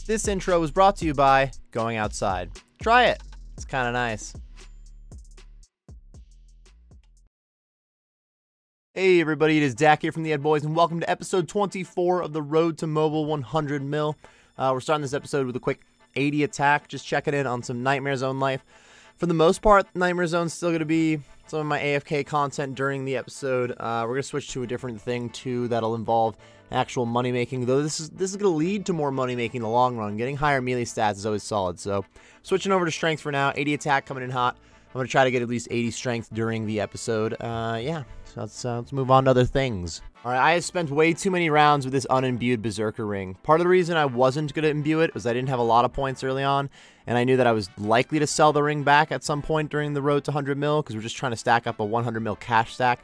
This intro was brought to you by Going Outside. Try it. It's kind of nice. Hey everybody, it is Dak here from the Ed Boys, and welcome to episode 24 of the Road to Mobile 100 Mil. We're starting this episode with a quick 80 attack, just checking in on some Nightmare Zone life. For the most part, Nightmare Zone's still going to be some of my AFK content during the episode. We're going to switch to a different thing too that'll involve actual money making, though this is going to lead to more money making in the long run. Getting higher melee stats is always solid, so switching over to strength for now. 80 attack coming in hot. I'm going to try to get at least 80 strength during the episode. Yeah, so let's move on to other things. Alright, I have spent way too many rounds with this unimbued Berserker ring. Part of the reason I wasn't going to imbue it was I didn't have a lot of points early on, and I knew that I was likely to sell the ring back at some point during the road to 100 mil, because we're just trying to stack up a 100 mil cash stack.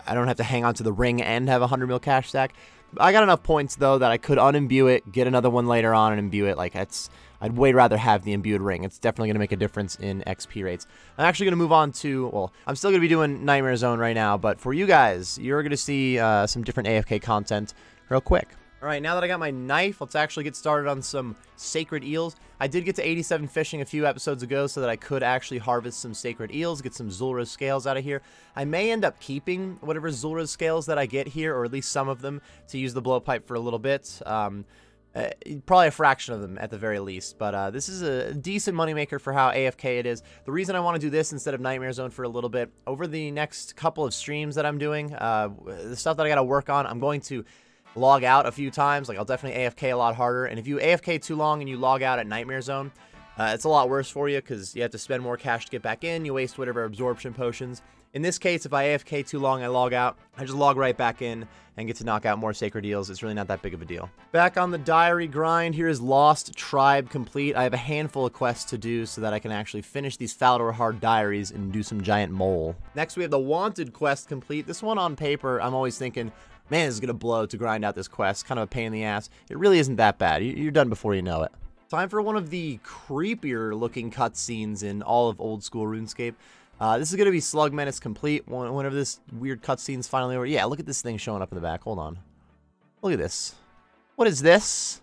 I don't have to hang on to the ring and have a 100 mil cash stack. I got enough points, though, that I could unimbue it, get another one later on, and imbue it. Like, I'd way rather have the imbued ring. It's definitely going to make a difference in XP rates. I'm actually going to move on to, well, I'm still going to be doing Nightmare Zone right now, but for you guys, you're going to see some different AFK content real quick. Alright, now that I got my knife, let's actually get started on some sacred eels. I did get to 87 fishing a few episodes ago so that I could actually harvest some sacred eels, get some Zulrah scales out of here. I may end up keeping whatever Zulrah scales that I get here, or at least some of them, to use the blowpipe for a little bit. Probably a fraction of them at the very least, but this is a decent moneymaker for how AFK it is. The reason I want to do this instead of Nightmare Zone for a little bit, over the next couple of streams that I'm doing, the stuff that I got to work on, I'm going to log out a few times. Like, I'll definitely AFK a lot harder, and if you AFK too long and you log out at Nightmare Zone, it's a lot worse for you because you have to spend more cash to get back in. You waste whatever absorption potions. In this case, if I AFK too long, I log out. I just log right back in and get to knock out more sacred eels. It's really not that big of a deal. Back on the diary grind, here is Lost Tribe complete. I have a handful of quests to do so that I can actually finish these Falador Hard diaries and do some giant mole. Next, we have the Wanted quest complete. This one on paper, I'm always thinking, man, this is going to blow to grind out this quest. Kind of a pain in the ass. It really isn't that bad. You're done before you know it. Time for one of the creepier looking cutscenes in all of old school RuneScape. This is going to be Slug Menace complete whenever this weird cutscene's finally over. Yeah, look at this thing showing up in the back. Hold on. Look at this. What is this?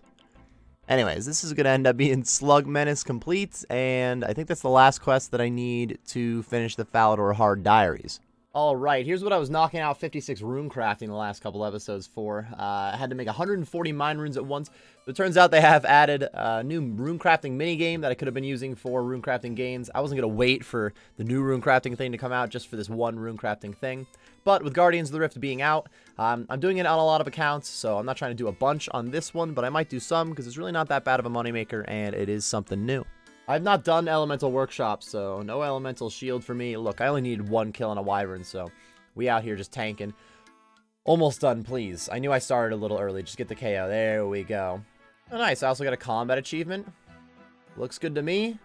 Anyways, this is going to end up being Slug Menace complete, and I think that's the last quest that I need to finish the Falador Hard diaries. Alright, here's what I was knocking out 56 rune crafting the last couple episodes for. I had to make 140 mine runes at once. But it turns out they have added a new rune crafting minigame that I could have been using for rune crafting gains. I wasn't going to wait for the new rune crafting thing to come out just for this one rune crafting thing. But with Guardians of the Rift being out, I'm doing it on a lot of accounts, so I'm not trying to do a bunch on this one, but I might do some because it's really not that bad of a moneymaker, and it is something new. I've not done Elemental Workshop, so no Elemental Shield for me. Look, I only need one kill on a Wyvern, so we out here just tanking. Almost done, please. I knew I started a little early. Just get the KO. There we go. Oh, nice. I also got a combat achievement. Looks good to me.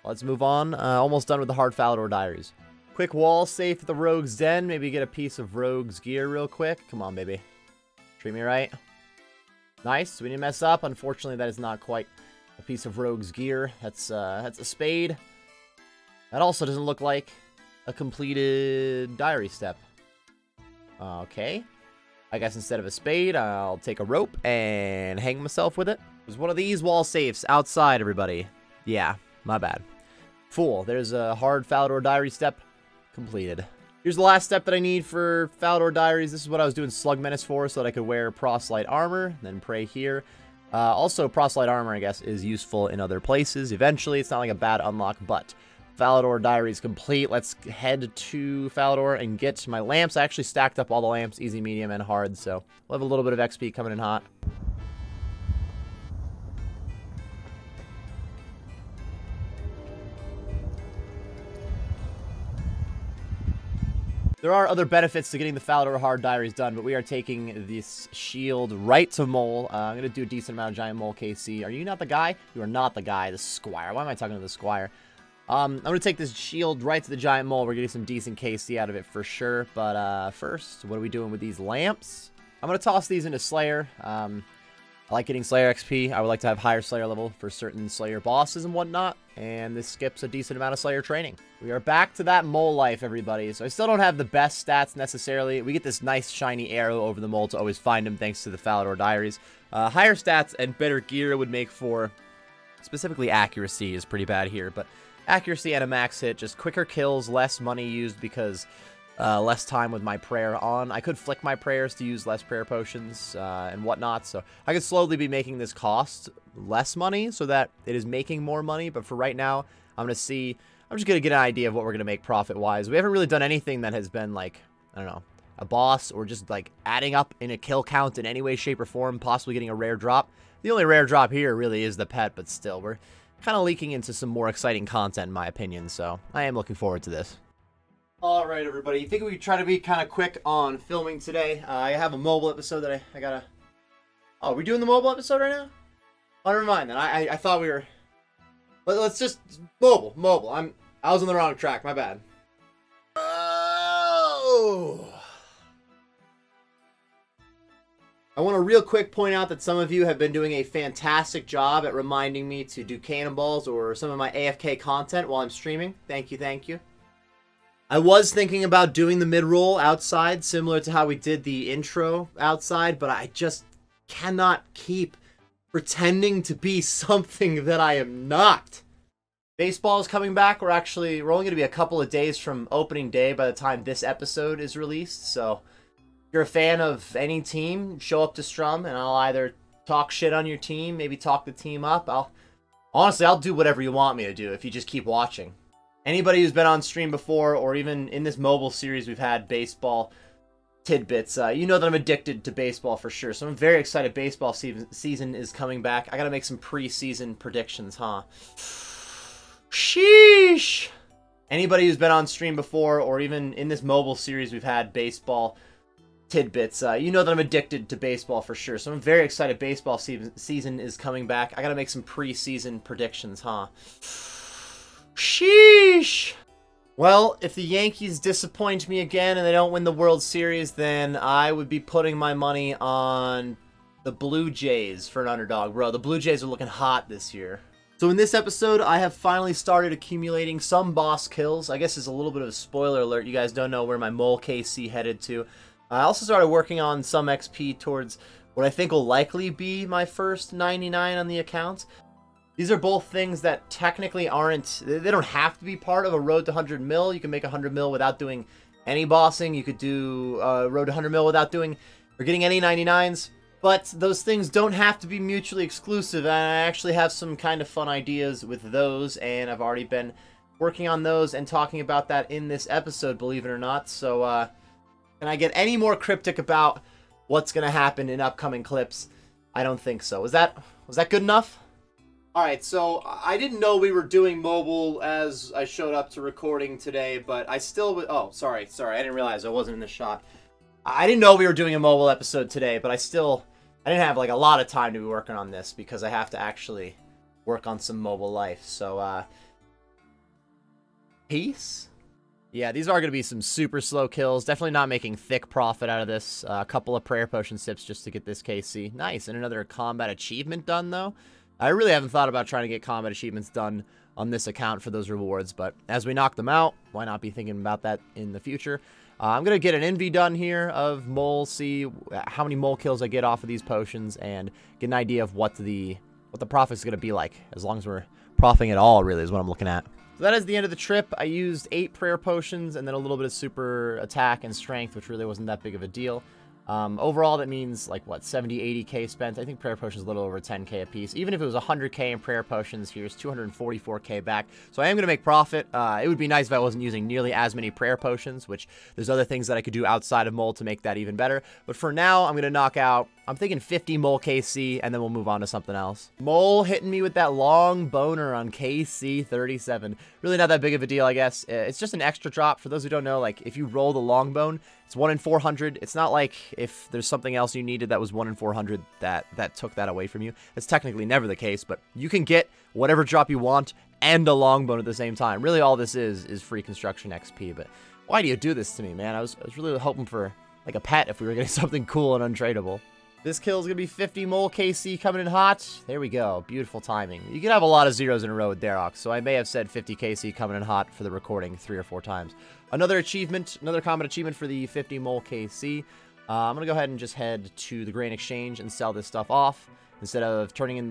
Let's move on. Almost done with the Hard Falador Diaries. Quick wall safe at the Rogue's Den. Maybe get a piece of Rogue's gear real quick. Come on, baby. Treat me right. Nice. We didn't mess up. Unfortunately, that is not quite a piece of Rogue's gear. That's a spade. That also doesn't look like a completed diary step. Okay. I guess instead of a spade, I'll take a rope and hang myself with it. There's one of these wall safes outside, everybody. Yeah, my bad. Fool. There's a Hard Falador diary step completed. Here's the last step that I need for Falador diaries. This is what I was doing Slug Menace for, so that I could wear Proselyte armor, then pray here. Also, Proselyte armor, I guess, is useful in other places. Eventually, it's not like a bad unlock, but Falador Diaries complete. Let's head to Falador and get my lamps. I actually stacked up all the lamps, easy, medium, and hard, so we'll have a little bit of XP coming in hot. There are other benefits to getting the Falador Hard Diaries done, but we are taking this shield right to Mole. I'm going to do a decent amount of Giant Mole KC. Are you not the guy? You are not the guy, the Squire. Why am I talking to the Squire? I'm going to take this shield right to the Giant Mole. We're getting some decent KC out of it for sure. But first, what are we doing with these lamps? I'm going to toss these into Slayer. I like getting Slayer XP. I would like to have higher Slayer level for certain Slayer bosses and whatnot. and this skips a decent amount of Slayer training. We are back to that mole life, everybody. So I still don't have the best stats necessarily. We get this nice shiny arrow over the mole to always find him thanks to the Falador Diaries. Higher stats and better gear would make for, specifically accuracy is pretty bad here, but accuracy and a max hit, just quicker kills, less money used because less time with my prayer on. I could flick my prayers to use less prayer potions and whatnot, so I could slowly be making this cost less money so that it is making more money, but for right now, I'm just going to get an idea of what we're going to make profit-wise. We haven't really done anything that has been, like, I don't know, a boss or just, like, adding up in a kill count in any way, shape, or form, possibly getting a rare drop. The only rare drop here really is the pet, but still, we're kind of leaking into some more exciting content, in my opinion, so I am looking forward to this. All right, everybody. You think we could try to be kind of quick on filming today? I have a mobile episode that I gotta... Oh, are we doing the mobile episode right now? Oh, never mind then. I thought we were... Let's just... Mobile. I was on the wrong track. My bad. Oh! I want to real quick point out that some of you have been doing a fantastic job at reminding me to do cannonballs or some of my AFK content while I'm streaming. Thank you, thank you. I was thinking about doing the mid-roll outside, similar to how we did the intro outside, but I just cannot keep pretending to be something that I am not. Baseball is coming back. We're only going to be a couple of days from opening day by the time this episode is released, so if you're a fan of any team, show up to Strum, and I'll either talk shit on your team, maybe talk the team up. Honestly, I'll do whatever you want me to do if you just keep watching. Anybody who's been on stream before, or even in this mobile series we've had baseball tidbits, you know that I'm addicted to baseball for sure. So I'm very excited baseball season is coming back. I gotta make some preseason predictions, huh? Sheesh! Anybody who's been on stream before, or even in this mobile series we've had baseball tidbits, you know that I'm addicted to baseball for sure. So I'm very excited baseball season is coming back. I gotta make some preseason predictions, huh? Sheesh! Well, if the Yankees disappoint me again and they don't win the World Series, then I would be putting my money on the Blue Jays for an underdog. Bro, the Blue Jays are looking hot this year. So in this episode, I have finally started accumulating some boss kills. I guess it's a little bit of a spoiler alert. You guys don't know where my Mole KC headed to. I also started working on some XP towards what I think will likely be my first 99 on the account. These are both things that technically aren't... They don't have to be part of a road to 100 mil. You can make 100 mil without doing any bossing. You could do road to 100 mil without doing or getting any 99s. But those things don't have to be mutually exclusive. And I actually have some kind of fun ideas with those. And I've already been working on those and talking about that in this episode, believe it or not. So, can I get any more cryptic about what's going to happen in upcoming clips? I don't think so. Was that good enough? Alright, so I didn't know we were doing mobile as I showed up to recording today, but I still... Oh, sorry, I didn't realize I wasn't in the shot. I didn't know we were doing a mobile episode today, but I didn't have, like, a lot of time to be working on this because I have to actually work on some mobile life, so, peace? Yeah, these are going to be some super slow kills. Definitely not making thick profit out of this. A couple of prayer potion sips just to get this KC. Nice, and another combat achievement done, though. I really haven't thought about trying to get combat achievements done on this account for those rewards, but as we knock them out, why not be thinking about that in the future? I'm going to get an envy done here of mole, see how many mole kills I get off of these potions, and get an idea of what the profit's going to be like, as long as we're profiting at all, really, is what I'm looking at. So that is the end of the trip. I used 8 prayer potions, and then a little bit of super attack and strength, which really wasn't that big of a deal. Overall, that means, like, what, 70, 80k spent? I think prayer potions a little over 10k a piece. Even if it was 100k in prayer potions, here's 244k back. So I am going to make profit. It would be nice if I wasn't using nearly as many prayer potions, which there's other things that I could do outside of mole to make that even better. But for now, I'm going to knock out, I'm thinking 50 mole KC, and then we'll move on to something else. Mole hitting me with that long boner on KC 37. Really not that big of a deal, I guess. It's just an extra drop. For those who don't know, like, if you roll the long bone, it's 1 in 400. It's not like if there's something else you needed that was 1 in 400 that took that away from you. It's technically never the case, but you can get whatever drop you want and a long bone at the same time. Really, all this is free construction XP. But why do you do this to me, man? I was really hoping for, like, a pet if we were getting something cool and untradeable. This kill is going to be 50 mole KC coming in hot. There we go. Beautiful timing. You can have a lot of zeros in a row with Darox, so I may have said 50 KC coming in hot for the recording 3 or 4 times. Another achievement, another combat achievement for the 50 mole KC. I'm going to go ahead and just head to the grain exchange and sell this stuff off instead of turning in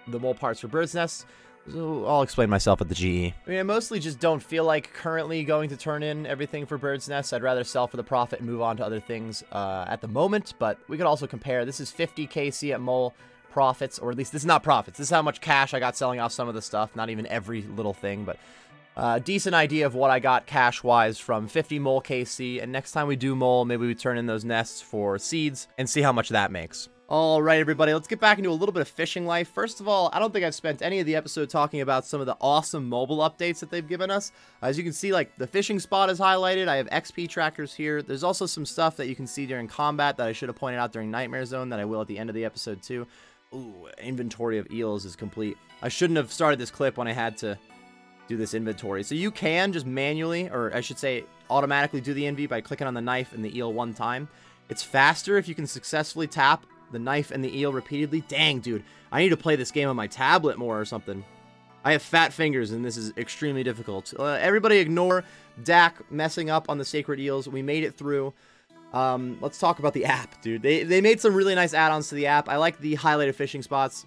the mole parts for bird's nests. So I'll explain myself at the GE. I mean, I mostly just don't feel like currently going to turn in everything for bird's nests. I'd rather sell for the profit and move on to other things at the moment, but we could also compare. This is 50 KC at mole profits, or at least this is not profits. This is how much cash I got selling off some of the stuff. Not even every little thing, but decent idea of what I got cash-wise from 50 mole KC. And next time we do mole, maybe we turn in those nests for seeds and see how much that makes. All right, everybody, let's get back into a little bit of fishing life. First of all, I don't think I've spent any of the episode talking about some of the awesome mobile updates that they've given us. As you can see, like, the fishing spot is highlighted. I have XP trackers here. There's also some stuff that you can see during combat that I should have pointed out during Nightmare Zone that I will at the end of the episode, too. Ooh, inventory of eels is complete. I shouldn't have started this clip when I had to do this inventory. So you can just manually, or I should say automatically do the inv by clicking on the knife and the eel one time. It's faster if you can successfully tap the knife and the eel repeatedly. Dang, dude. I need to play this game on my tablet more or something. I have fat fingers, and this is extremely difficult. Everybody ignore Dak messing up on the sacred eels. We made it through. Let's talk about the app, dude. They made some really nice add-ons to the app. I like the highlighted fishing spots.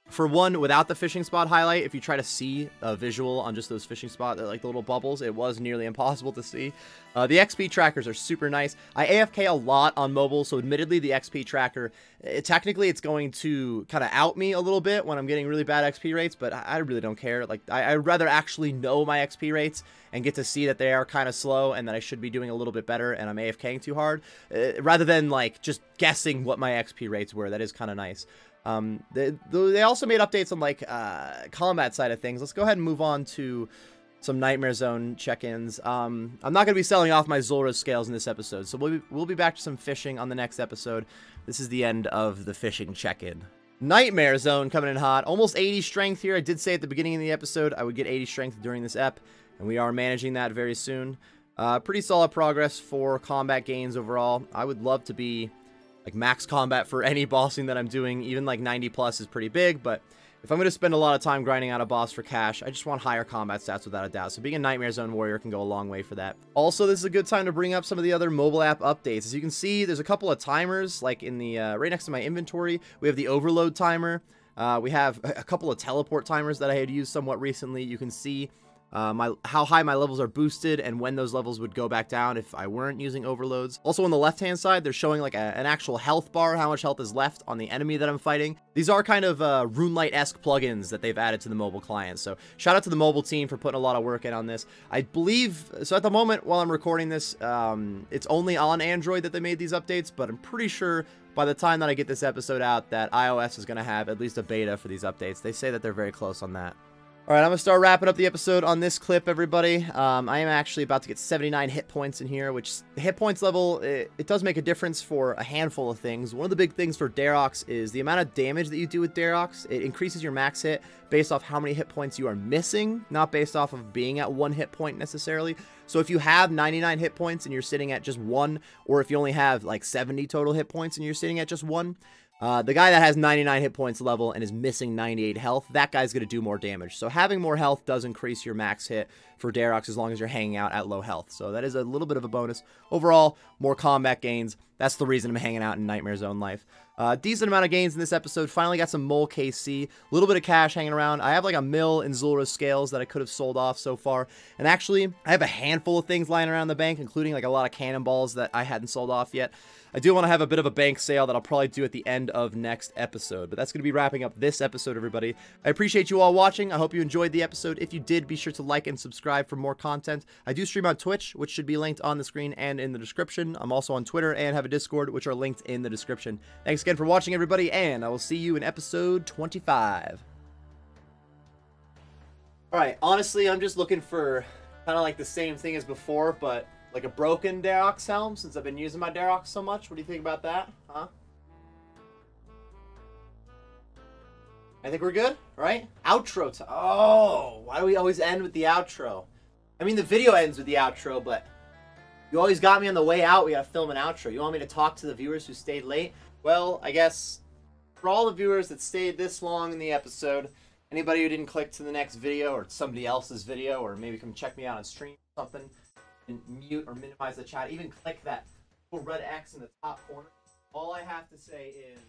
For one, without the fishing spot highlight, if you try to see a visual on just those fishing spots, like the little bubbles, it was nearly impossible to see. The XP trackers are super nice. I AFK a lot on mobile, so admittedly, the XP tracker, technically, it's going to kind of out me a little bit when I'm getting really bad XP rates, but I really don't care. Like, I'd rather actually know my XP rates and get to see that they are kind of slow and that I should be doing a little bit better and I'm AFKing too hard, rather than, like, just guessing what my XP rates were. That is kind of nice. They also made updates on, like, combat side of things. Let's go ahead and move on to some Nightmare Zone check-ins. I'm not going to be selling off my Zulrah scales in this episode, so we'll be back to some fishing on the next episode. This is the end of the fishing check-in. Nightmare Zone coming in hot. Almost 80 strength here. I did say at the beginning of the episode I would get 80 strength during this ep, and we are managing that very soon. Pretty solid progress for combat gains overall. I would love to be like max combat for any bossing that I'm doing. Even like 90 plus is pretty big, but if I'm going to spend a lot of time grinding out a boss for cash, I just want higher combat stats without a doubt. So being a Nightmare Zone warrior can go a long way for that. Also, this is a good time to bring up some of the other mobile app updates. As you can see, there's a couple of timers, like in the right next to my inventory. We have the overload timer. We have a couple of teleport timers that I had used somewhat recently. You can see how high my levels are boosted and when those levels would go back down if I weren't using overloads. Also on the left hand side, they're showing like an actual health bar, how much health is left on the enemy that I'm fighting. These are kind of RuneLite-esque plugins that they've added to the mobile client, so shout out to the mobile team for putting a lot of work in on this. I believe, so at the moment while I'm recording this, it's only on Android that they made these updates, but I'm pretty sure by the time that I get this episode out that iOS is going to have at least a beta for these updates. They say that they're very close on that. Alright, I'm going to start wrapping up the episode on this clip, everybody. I am actually about to get 79 hit points in here, which the hit points level, it does make a difference for a handful of things. One of the big things for Darox is the amount of damage that you do with Darox. It increases your max hit based off how many hit points you are missing, not based off of being at 1 hit point necessarily. So if you have 99 hit points and you're sitting at just 1, or if you only have like 70 total hit points and you're sitting at just 1, the guy that has 99 hit points level and is missing 98 health, that guy's going to do more damage. So having more health does increase your max hit for Darox as long as you're hanging out at low health. So that is a little bit of a bonus. Overall, more combat gains. That's the reason I'm hanging out in Nightmare Zone life. Decent amount of gains in this episode. Finally got some mole KC. A little bit of cash hanging around. I have like a mil in Zulrah scales that I could have sold off so far. And actually, I have a handful of things lying around the bank, including like a lot of cannonballs that I hadn't sold off yet. I do want to have a bit of a bank sale that I'll probably do at the end of next episode. But that's going to be wrapping up this episode, everybody. I appreciate you all watching. I hope you enjoyed the episode. If you did, be sure to like and subscribe for more content. I do stream on Twitch, which should be linked on the screen and in the description. I'm also on Twitter and have a Discord, which are linked in the description. Thanks again for watching, everybody, and I will see you in episode 25. Alright, honestly, I'm just looking for kind of like the same thing as before, but like a broken Darox helm, since I've been using my Darox so much. What do you think about that? Huh? I think we're good, right? Outro time. Oh, why do we always end with the outro? I mean, the video ends with the outro, but You always got me on the way out. We gotta film an outro. You want me to talk to the viewers who stayed late? Well, I guess for all the viewers that stayed this long in the episode, anybody who didn't click to the next video or somebody else's video, or maybe come check me out on stream or something, and mute or minimize the chat, even click that little red X in the top corner. All I have to say is